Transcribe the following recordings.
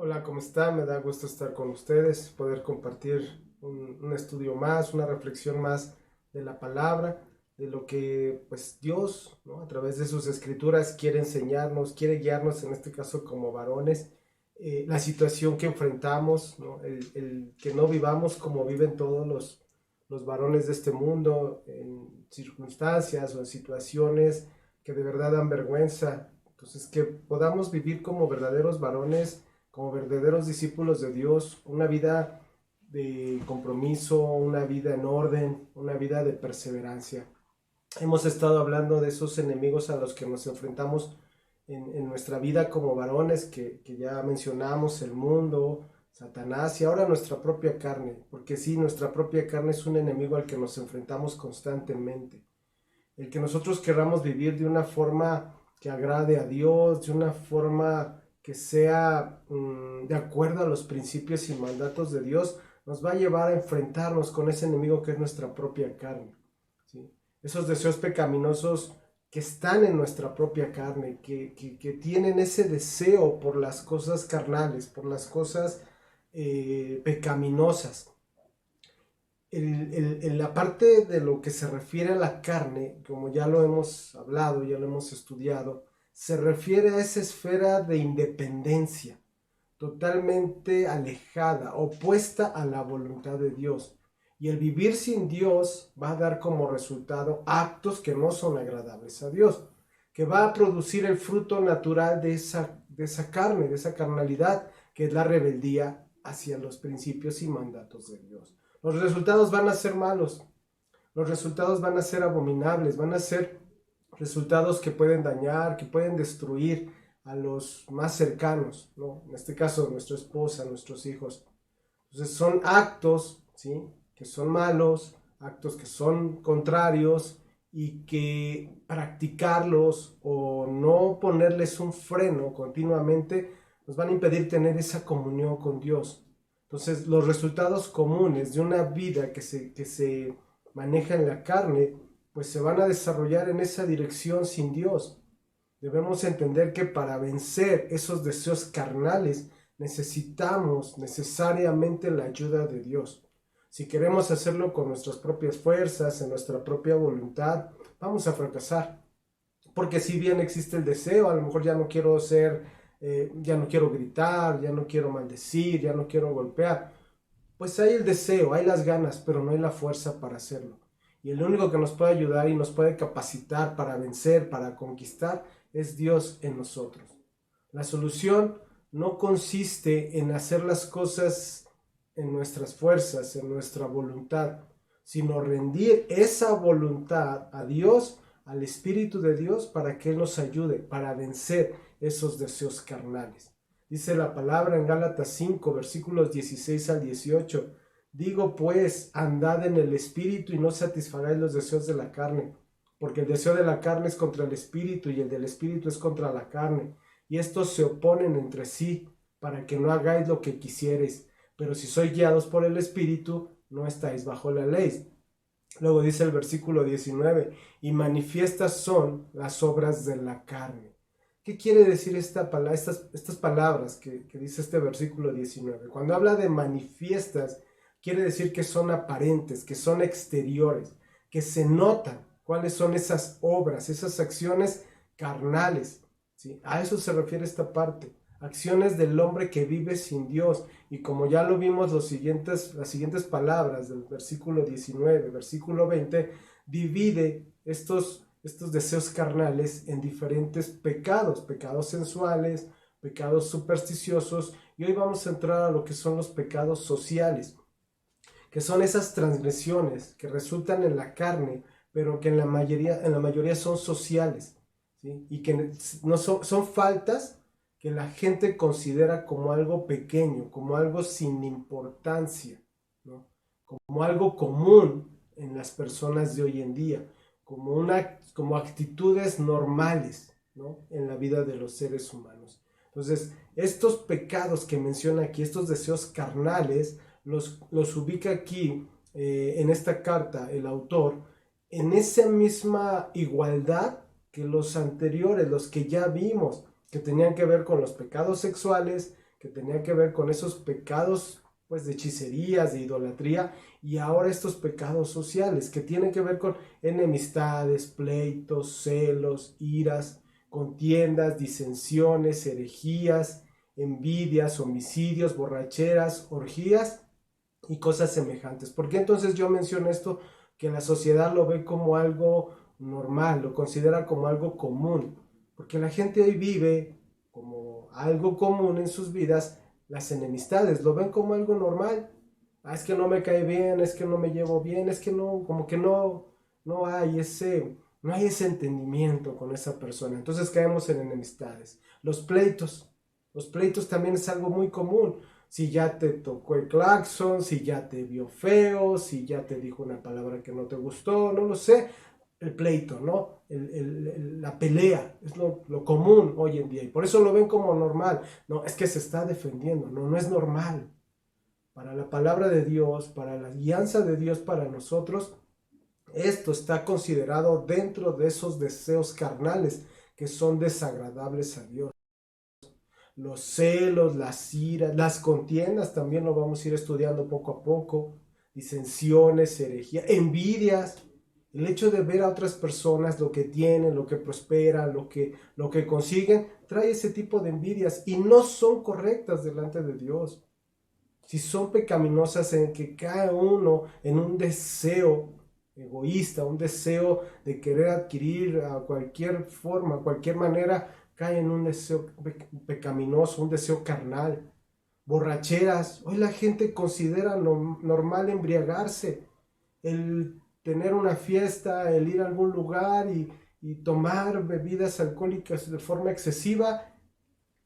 Hola, ¿cómo están? Me da gusto estar con ustedes, poder compartir un estudio más, una reflexión más de la palabra, de lo que pues Dios, ¿no? A través de sus escrituras quiere enseñarnos, quiere guiarnos, en este caso como varones, la situación que enfrentamos, ¿no? El que no vivamos como viven todos los varones de este mundo, en circunstancias o en situaciones que de verdad dan vergüenza. Entonces, que podamos vivir como verdaderos varones, como verdaderos discípulos de Dios, una vida de compromiso, una vida en orden, una vida de perseverancia. Hemos estado hablando de esos enemigos a los que nos enfrentamos en nuestra vida como varones, que ya mencionamos, el mundo, Satanás y ahora nuestra propia carne, porque sí, nuestra propia carne es un enemigo al que nos enfrentamos constantemente. El que nosotros queramos vivir de una forma que agrade a Dios, de una forma que sea de acuerdo a los principios y mandatos de Dios, nos va a llevar a enfrentarnos con ese enemigo que es nuestra propia carne, ¿sí? Esos deseos pecaminosos que están en nuestra propia carne, que tienen ese deseo por las cosas carnales, por las cosas pecaminosas. En la parte de lo que se refiere a la carne, como ya lo hemos hablado, ya lo hemos estudiado, se refiere a esa esfera de independencia, totalmente alejada, opuesta a la voluntad de Dios. Y el vivir sin Dios va a dar como resultado actos que no son agradables a Dios, que va a producir el fruto natural de esa carne, de esa carnalidad, que es la rebeldía hacia los principios y mandatos de Dios. Los resultados van a ser malos, los resultados van a ser abominables, van a ser resultados que pueden dañar, que pueden destruir a los más cercanos, ¿no? En este caso, nuestra esposa, nuestros hijos. Entonces son actos, ¿sí? Que son malos, actos que son contrarios y que practicarlos o no ponerles un freno continuamente nos van a impedir tener esa comunión con Dios. Entonces los resultados comunes de una vida que se maneja en la carne, pues se van a desarrollar en esa dirección sin Dios. Debemos entender que para vencer esos deseos carnales necesitamos necesariamente la ayuda de Dios. Si queremos hacerlo con nuestras propias fuerzas, en nuestra propia voluntad, vamos a fracasar. Porque si bien existe el deseo, a lo mejor ya no quiero ser, ya no quiero gritar, ya no quiero maldecir, ya no quiero golpear. Pues hay el deseo, hay las ganas, pero no hay la fuerza para hacerlo. Y el único que nos puede ayudar y nos puede capacitar para vencer, para conquistar, es Dios en nosotros. La solución no consiste en hacer las cosas en nuestras fuerzas, en nuestra voluntad, sino rendir esa voluntad a Dios, al Espíritu de Dios, para que Él nos ayude, para vencer esos deseos carnales. Dice la palabra en Gálatas 5, versículos 16 al 18. Digo pues, andad en el Espíritu y no satisfagáis los deseos de la carne, porque el deseo de la carne es contra el Espíritu y el del Espíritu es contra la carne, y estos se oponen entre sí, para que no hagáis lo que quisiereis. Pero si sois guiados por el Espíritu, no estáis bajo la ley. Luego dice el versículo 19, y manifiestas son las obras de la carne. ¿Qué quiere decir estas palabras que dice este versículo 19? Cuando habla de manifiestas, quiere decir que son aparentes, que son exteriores, que se notan cuáles son esas obras, esas acciones carnales, ¿sí? A eso se refiere esta parte. Acciones del hombre que vive sin Dios. Y como ya lo vimos, las siguientes palabras del versículo 19, versículo 20, divide estos deseos carnales en diferentes pecados, pecados sensuales, pecados supersticiosos, y hoy vamos a entrar a lo que son los pecados sociales, que son esas transgresiones que resultan en la carne, pero que en la mayoría son sociales, ¿sí? Y que no son faltas que la gente considera como algo pequeño, como algo sin importancia, ¿no? Como algo común en las personas de hoy en día, como actitudes normales, ¿no? En la vida de los seres humanos. Entonces, estos pecados que menciona aquí, estos deseos carnales, los ubica aquí en esta carta el autor en esa misma igualdad que los anteriores, los que ya vimos, que tenían que ver con los pecados sexuales, que tenía que ver con esos pecados pues de hechicerías, de idolatría, y ahora estos pecados sociales que tienen que ver con enemistades, pleitos, celos, iras, contiendas, disensiones, herejías, envidias, homicidios, borracheras, orgías y cosas semejantes. ¿Por qué entonces yo menciono esto? Que la sociedad lo ve como algo normal, lo considera como algo común, porque la gente hoy vive como algo común en sus vidas las enemistades, lo ven como algo normal. Ah, es que no me cae bien, es que no me llevo bien, es que no, como que no hay ese entendimiento con esa persona. Entonces caemos en enemistades. Los pleitos también es algo muy común. Si ya te tocó el claxon, si ya te vio feo, si ya te dijo una palabra que no te gustó, no lo sé. El pleito, ¿no? La pelea es lo común hoy en día y por eso lo ven como normal. No, es que se está defendiendo, no, no es normal. Para la palabra de Dios, para la guianza de Dios para nosotros, esto está considerado dentro de esos deseos carnales que son desagradables a Dios. Los celos, las iras, las contiendas, también lo vamos a ir estudiando poco a poco, disensiones, herejía, envidias, el hecho de ver a otras personas lo que tienen, lo que prosperan, lo que consiguen, trae ese tipo de envidias y no son correctas delante de Dios. Si son pecaminosas en que cae uno en un deseo egoísta, un deseo de querer adquirir a cualquier forma, a cualquier manera, cae en un deseo pecaminoso, un deseo carnal. Borracheras, hoy la gente considera normal embriagarse, el tener una fiesta, el ir a algún lugar y tomar bebidas alcohólicas de forma excesiva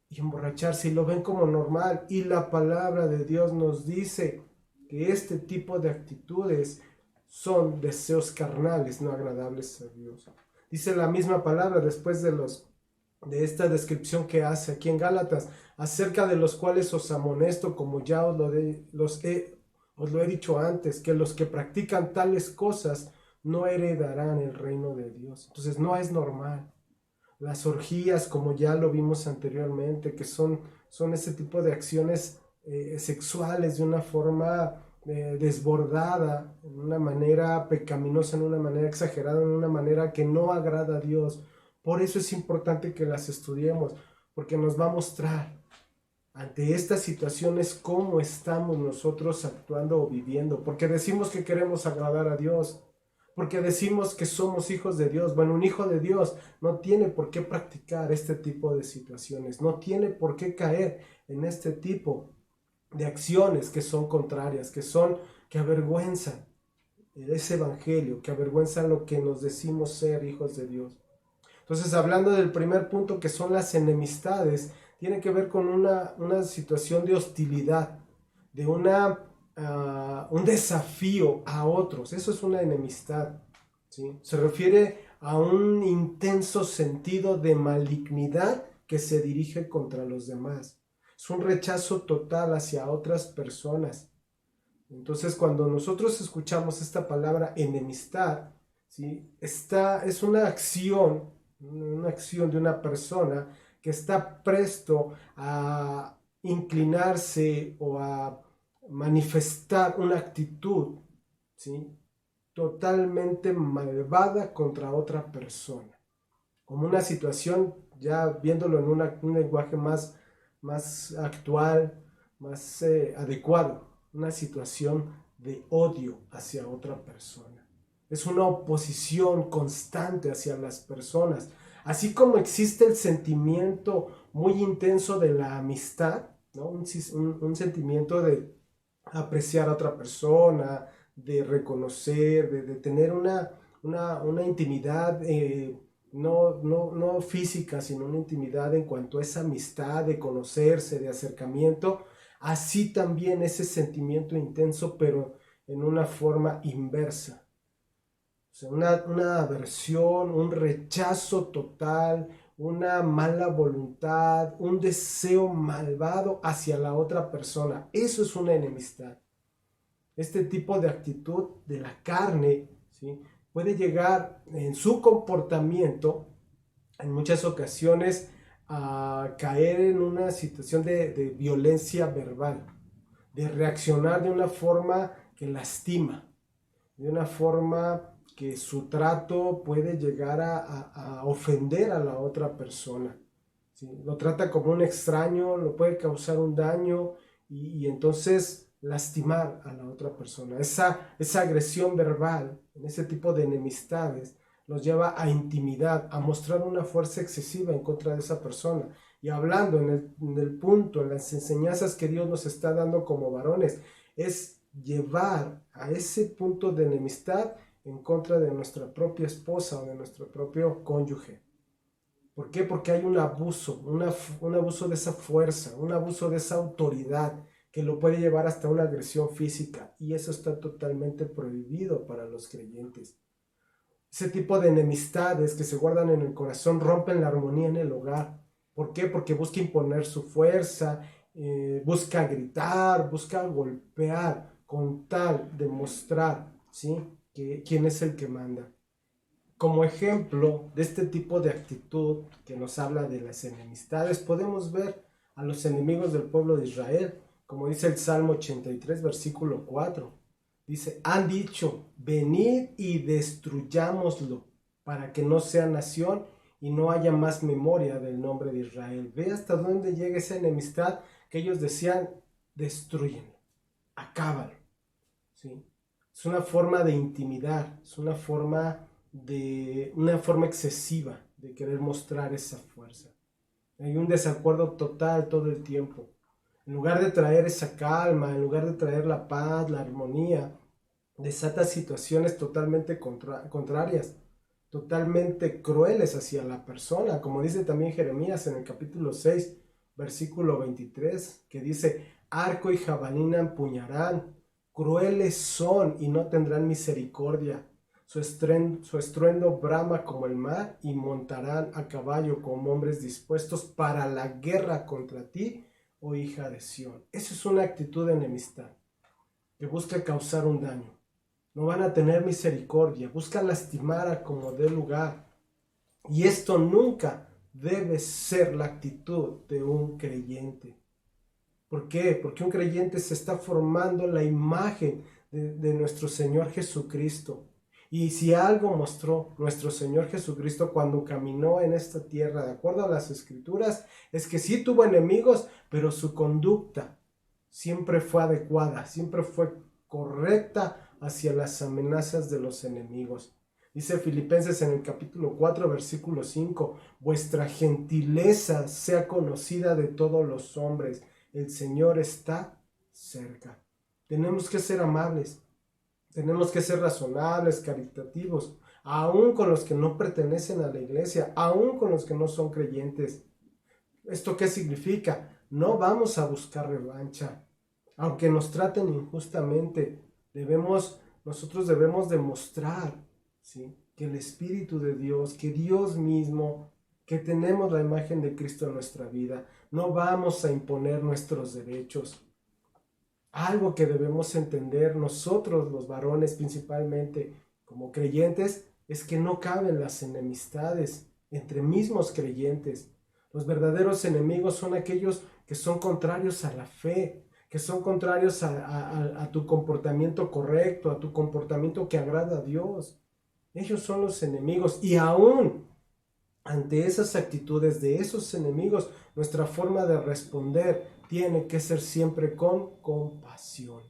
y emborracharse y lo ven como normal. Y la palabra de Dios nos dice que este tipo de actitudes son deseos carnales, no agradables a Dios. Dice la misma palabra después de esta descripción que hace aquí en Gálatas, acerca de los cuales os amonesto, como ya os lo he dicho antes, que los que practican tales cosas no heredarán el reino de Dios. Entonces no es normal. Las orgías, como ya lo vimos anteriormente, que son ese tipo de acciones sexuales de una forma desbordada, en una manera pecaminosa, en una manera exagerada, en una manera que no agrada a Dios. Por eso es importante que las estudiemos, porque nos va a mostrar ante estas situaciones cómo estamos nosotros actuando o viviendo, porque decimos que queremos agradar a Dios, porque decimos que somos hijos de Dios. Bueno, un hijo de Dios no tiene por qué practicar este tipo de situaciones, no tiene por qué caer en este tipo de acciones que son contrarias, que avergüenzan ese evangelio, que avergüenzan lo que nos decimos ser hijos de Dios. Entonces, hablando del primer punto que son las enemistades, tiene que ver con una situación de hostilidad, de un desafío a otros. Eso es una enemistad, ¿sí? Se refiere a un intenso sentido de malignidad que se dirige contra los demás. Es un rechazo total hacia otras personas. Entonces, cuando nosotros escuchamos esta palabra enemistad, ¿sí? Es una acción de una persona que está presto a inclinarse o a manifestar una actitud, ¿sí? Totalmente malvada contra otra persona. Como una situación, ya viéndolo en un lenguaje más actual, más adecuado, una situación de odio hacia otra persona. Es una oposición constante hacia las personas. Así como existe el sentimiento muy intenso de la amistad, ¿no? Un sentimiento de apreciar a otra persona, de reconocer, de tener una intimidad, no física, sino una intimidad en cuanto a esa amistad, de conocerse, de acercamiento. Así también ese sentimiento intenso, pero en una forma inversa. O sea, una aversión, un rechazo total, una mala voluntad, un deseo malvado hacia la otra persona. Eso es una enemistad. Este tipo de actitud de la carne, ¿sí? Puede llegar en su comportamiento, en muchas ocasiones, a caer en una situación de violencia verbal, de reaccionar de una forma que lastima, de una forma que su trato puede llegar a ofender a la otra persona. ¿Sí? Lo trata como un extraño, lo puede causar un daño y entonces lastimar a la otra persona. Esa agresión verbal, en ese tipo de enemistades, los lleva a intimidad, a mostrar una fuerza excesiva en contra de esa persona. Y hablando en el punto, en las enseñanzas que Dios nos está dando como varones, es llevar a ese punto de enemistad en contra de nuestra propia esposa o de nuestro propio cónyuge. ¿Por qué? Porque hay un abuso, un abuso de esa fuerza, un abuso de esa autoridad que lo puede llevar hasta una agresión física y eso está totalmente prohibido para los creyentes. Ese tipo de enemistades que se guardan en el corazón rompen la armonía en el hogar. ¿Por qué? Porque busca imponer su fuerza, busca gritar, busca golpear con tal de mostrar, ¿sí?, quién es el que manda. Como ejemplo de este tipo de actitud que nos habla de las enemistades, podemos ver a los enemigos del pueblo de Israel, como dice el Salmo 83, versículo 4. Dice, han dicho, venid y destruyámoslo, para que no sea nación y no haya más memoria del nombre de Israel. Ve hasta dónde llega esa enemistad que ellos decían, destruyenlo, acábalo. ¿Sí? Es una forma de intimidar, es una forma excesiva de querer mostrar esa fuerza. Hay un desacuerdo total todo el tiempo. En lugar de traer esa calma, en lugar de traer la paz, la armonía, desata situaciones totalmente contrarias, totalmente crueles hacia la persona, como dice también Jeremías en el capítulo 6, versículo 23, que dice, arco y jabalina empuñarán, crueles son y no tendrán misericordia. Su estruendo brama como el mar y montarán a caballo como hombres dispuestos para la guerra contra ti, oh hija de Sión. Eso es una actitud de enemistad que busca causar un daño. No van a tener misericordia, busca lastimar a como dé lugar. Y esto nunca debe ser la actitud de un creyente. ¿Por qué? Porque un creyente se está formando la imagen de nuestro Señor Jesucristo. Y si algo mostró nuestro Señor Jesucristo cuando caminó en esta tierra, de acuerdo a las Escrituras, es que sí tuvo enemigos, pero su conducta siempre fue adecuada, siempre fue correcta hacia las amenazas de los enemigos. Dice Filipenses en el capítulo 4, versículo 5, vuestra gentileza sea conocida de todos los hombres. El Señor está cerca. Tenemos que ser amables, tenemos que ser razonables, caritativos, aún con los que no pertenecen a la iglesia, aún con los que no son creyentes. ¿Esto qué significa? No vamos a buscar revancha. Aunque nos traten injustamente, nosotros debemos demostrar, ¿sí?, que el Espíritu de Dios, que Dios mismo, que tenemos la imagen de Cristo en nuestra vida, no vamos a imponer nuestros derechos. Algo que debemos entender nosotros los varones principalmente como creyentes es que no caben las enemistades entre mismos creyentes. Los verdaderos enemigos son aquellos que son contrarios a la fe, que son contrarios a tu comportamiento correcto, a tu comportamiento que agrada a Dios. Ellos son los enemigos y aún ante esas actitudes de esos enemigos, nuestra forma de responder tiene que ser siempre con compasión.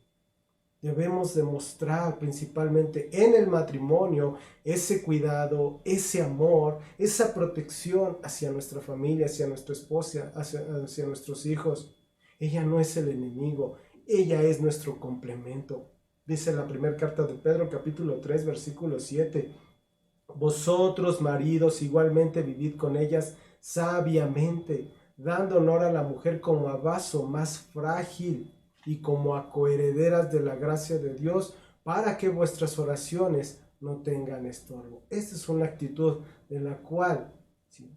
Debemos demostrar principalmente en el matrimonio ese cuidado, ese amor, esa protección hacia nuestra familia, hacia nuestra esposa, hacia nuestros hijos. Ella no es el enemigo, ella es nuestro complemento. Dice la primera carta de Pedro, capítulo 3, versículo 7. Vosotros, maridos, igualmente vivid con ellas sabiamente, dando honor a la mujer como a vaso más frágil y como a coherederas de la gracia de Dios, para que vuestras oraciones no tengan estorbo. Esta es una actitud de la cual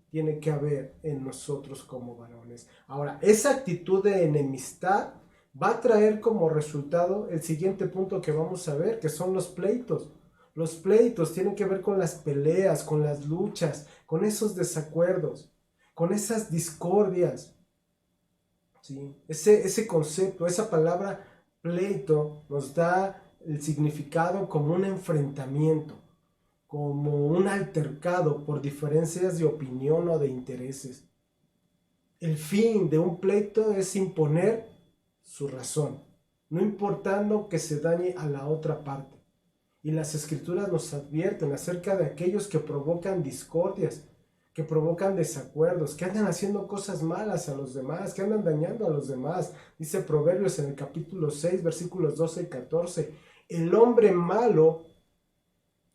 tiene que haber en nosotros como varones. Ahora, esa actitud de enemistad va a traer como resultado el siguiente punto que vamos a ver, que son los pleitos. Los pleitos tienen que ver con las peleas, con las luchas, con esos desacuerdos. con esas discordias. ¿Sí? Ese concepto, esa palabra pleito nos da el significado como un enfrentamiento, como un altercado por diferencias de opinión o de intereses. El fin de un pleito es imponer su razón, no importando que se dañe a la otra parte. Y las escrituras nos advierten acerca de aquellos que provocan discordias, que provocan desacuerdos, que andan haciendo cosas malas a los demás, que andan dañando a los demás. Dice Proverbios en el capítulo 6, versículos 12 y 14. El hombre malo,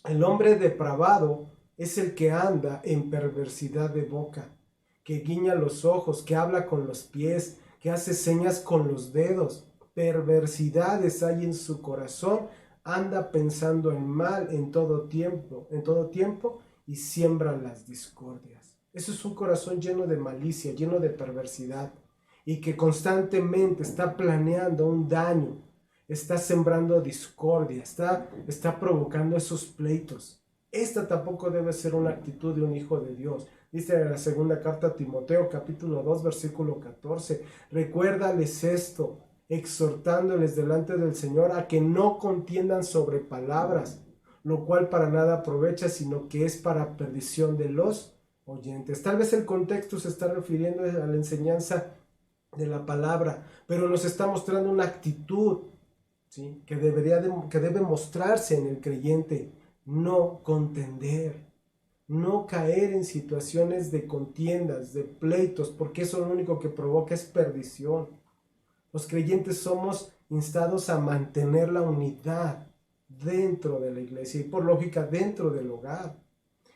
el hombre depravado, es el que anda en perversidad de boca, que guiña los ojos, que habla con los pies, que hace señas con los dedos. Perversidades hay en su corazón, anda pensando en mal en todo tiempo y siembra las discordias. Eso es un corazón lleno de malicia, lleno de perversidad y que constantemente está planeando un daño, está sembrando discordia, está provocando esos pleitos. Esta tampoco debe ser una actitud de un hijo de Dios. Dice en la segunda carta a Timoteo, capítulo 2, versículo 14, recuérdales esto, exhortándoles delante del Señor a que no contiendan sobre palabras, lo cual para nada aprovecha, sino que es para perdición de los oyentes. Tal vez el contexto se está refiriendo a la enseñanza de la palabra, pero nos está mostrando una actitud, ¿sí?, que debe mostrarse en el creyente. No contender, no caer en situaciones de contiendas, de pleitos, porque eso lo único que provoca es perdición. Los creyentes somos instados a mantener la unidad dentro de la iglesia y por lógica dentro del hogar.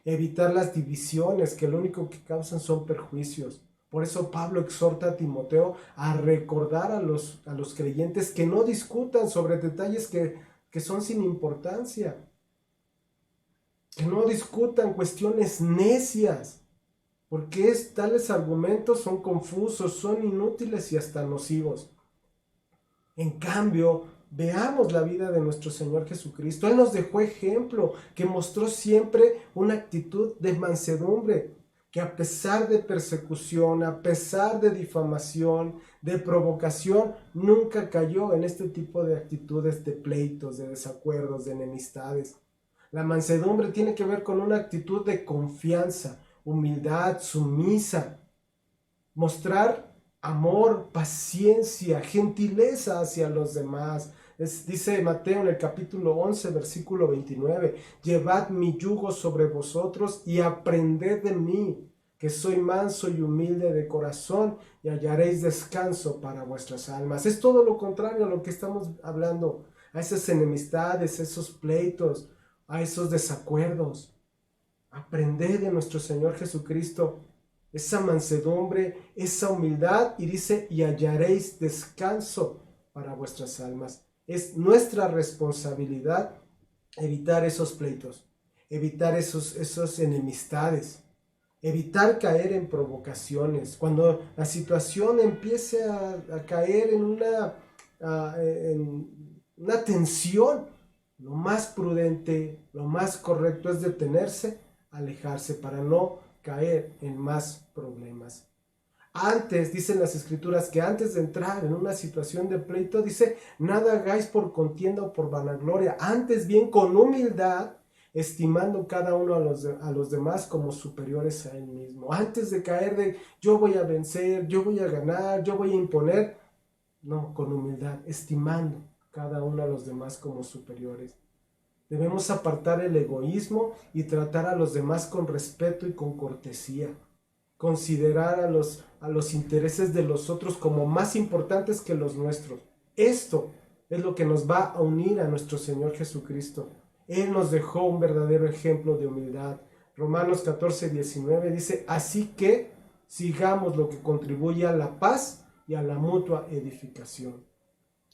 Evitar las divisiones que lo único que causan son perjuicios. Por eso Pablo exhorta a Timoteo a recordar a los creyentes que no discutan sobre detalles que son sin importancia. Que no discutan cuestiones necias, porque tales argumentos son confusos, son inútiles y hasta nocivos. En cambio, veamos la vida de nuestro Señor Jesucristo. Él nos dejó ejemplo, que mostró siempre una actitud de mansedumbre, que a pesar de persecución, a pesar de difamación, de provocación, nunca cayó en este tipo de actitudes de pleitos, de desacuerdos, de enemistades. La mansedumbre tiene que ver con una actitud de confianza, humildad, sumisa, mostrar amor, paciencia, gentileza hacia los demás. Dice Mateo en el capítulo 11, versículo 29, llevad mi yugo sobre vosotros y aprended de mí, que soy manso y humilde de corazón, y hallaréis descanso para vuestras almas. Es todo lo contrario a lo que estamos hablando, a esas enemistades, a esos pleitos, a esos desacuerdos. Aprended de nuestro Señor Jesucristo esa mansedumbre, esa humildad, y dice, y hallaréis descanso para vuestras almas. Es nuestra responsabilidad evitar esos pleitos, evitar esos enemistades, evitar caer en provocaciones. Cuando la situación empiece a caer en una tensión, lo más prudente, lo más correcto es detenerse, alejarse para no caer en más problemas. Antes, dicen las escrituras, que antes de entrar en una situación de pleito, dice, nada hagáis por contienda o por vanagloria, antes bien con humildad, estimando cada uno a los demás como superiores a él mismo. Antes de caer de yo voy a vencer, yo voy a ganar, yo voy a imponer, no, con humildad, estimando cada uno a los demás como superiores. Debemos apartar el egoísmo y tratar a los demás con respeto y con cortesía. Considerar a los intereses de los otros como más importantes que los nuestros. Esto es lo que nos va a unir a nuestro Señor Jesucristo. Él nos dejó un verdadero ejemplo de humildad. Romanos 14, 19 dice, así que sigamos lo que contribuye a la paz y a la mutua edificación.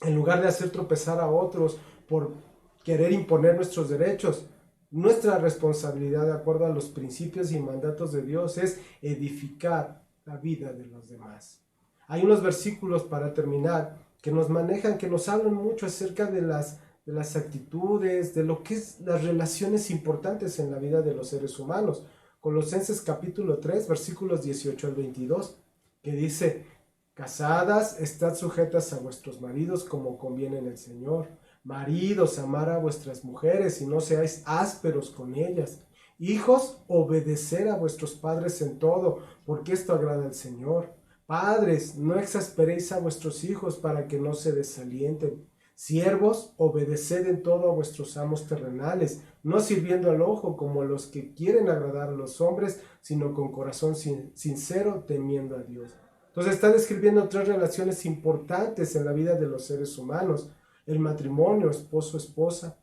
En lugar de hacer tropezar a otros por querer imponer nuestros derechos, nuestra responsabilidad, de acuerdo a los principios y mandatos de Dios, es edificar la vida de los demás. Hay unos versículos para terminar que nos manejan, que nos hablan mucho acerca de las actitudes, de lo que es las relaciones importantes en la vida de los seres humanos, Colosenses capítulo 3, versículos 18 al 22, que dice: casadas, estad sujetas a vuestros maridos como conviene en el Señor. Maridos, amar a vuestras mujeres y no seáis ásperos con ellas. Hijos, obedecer a vuestros padres en todo, porque esto agrada al Señor. Padres, no exasperéis a vuestros hijos para que no se desalienten. Siervos, obedeced en todo a vuestros amos terrenales, no sirviendo al ojo como los que quieren agradar a los hombres, sino con corazón sincero, temiendo a Dios. Entonces está describiendo tres relaciones importantes en la vida de los seres humanos: el matrimonio, esposo-esposa,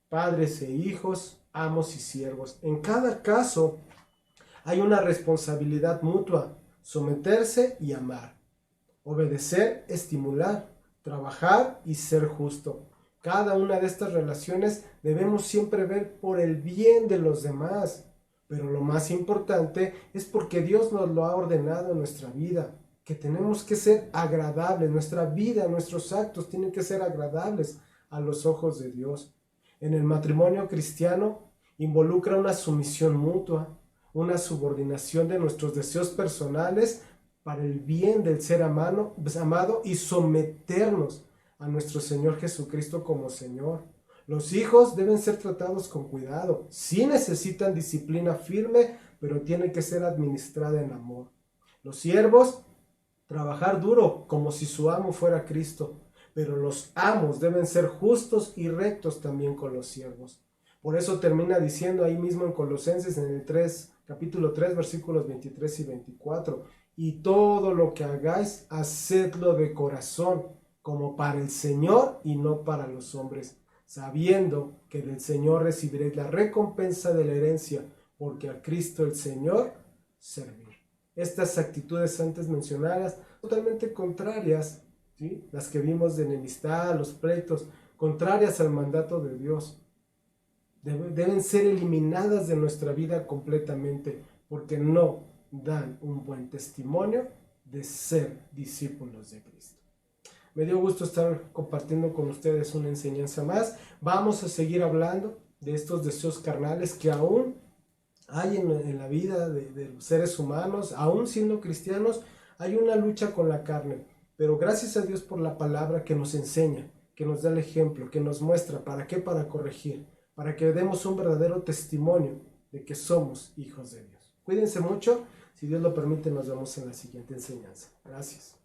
padres e hijos, amos y siervos. En cada caso hay una responsabilidad mutua: someterse y amar, obedecer, estimular, trabajar y ser justo. Cada una de estas relaciones debemos siempre ver por el bien de los demás, pero lo más importante es porque Dios nos lo ha ordenado en nuestra vida, que tenemos que ser agradables. Nuestra vida, nuestros actos tienen que ser agradables a los ojos de Dios. En el matrimonio cristiano involucra una sumisión mutua, una subordinación de nuestros deseos personales para el bien del ser amado y someternos a nuestro Señor Jesucristo como Señor. Los hijos deben ser tratados con cuidado. Sí necesitan disciplina firme, pero tiene que ser administrada en amor. Los siervos, trabajar duro como si su amo fuera Cristo, pero los amos deben ser justos y rectos también con los siervos. Por eso termina diciendo ahí mismo en Colosenses, en el 3, capítulo 3, versículos 23 y 24: y todo lo que hagáis, hacedlo de corazón, como para el Señor y no para los hombres, sabiendo que del Señor recibiréis la recompensa de la herencia, porque a Cristo el Señor servir. Estas actitudes antes mencionadas, totalmente contrarias, ¿sí?, las que vimos de enemistad, los pleitos, contrarias al mandato de Dios, deben ser eliminadas de nuestra vida completamente, porque no dan un buen testimonio de ser discípulos de Cristo. Me dio gusto estar compartiendo con ustedes una enseñanza más. Vamos a seguir hablando de estos deseos carnales que aún hay en la vida de los seres humanos. Aún siendo cristianos, hay una lucha con la carne. Pero gracias a Dios por la palabra que nos enseña, que nos da el ejemplo, que nos muestra para qué, para corregir, para que demos un verdadero testimonio de que somos hijos de Dios. Cuídense mucho. Si Dios lo permite, nos vemos en la siguiente enseñanza. Gracias.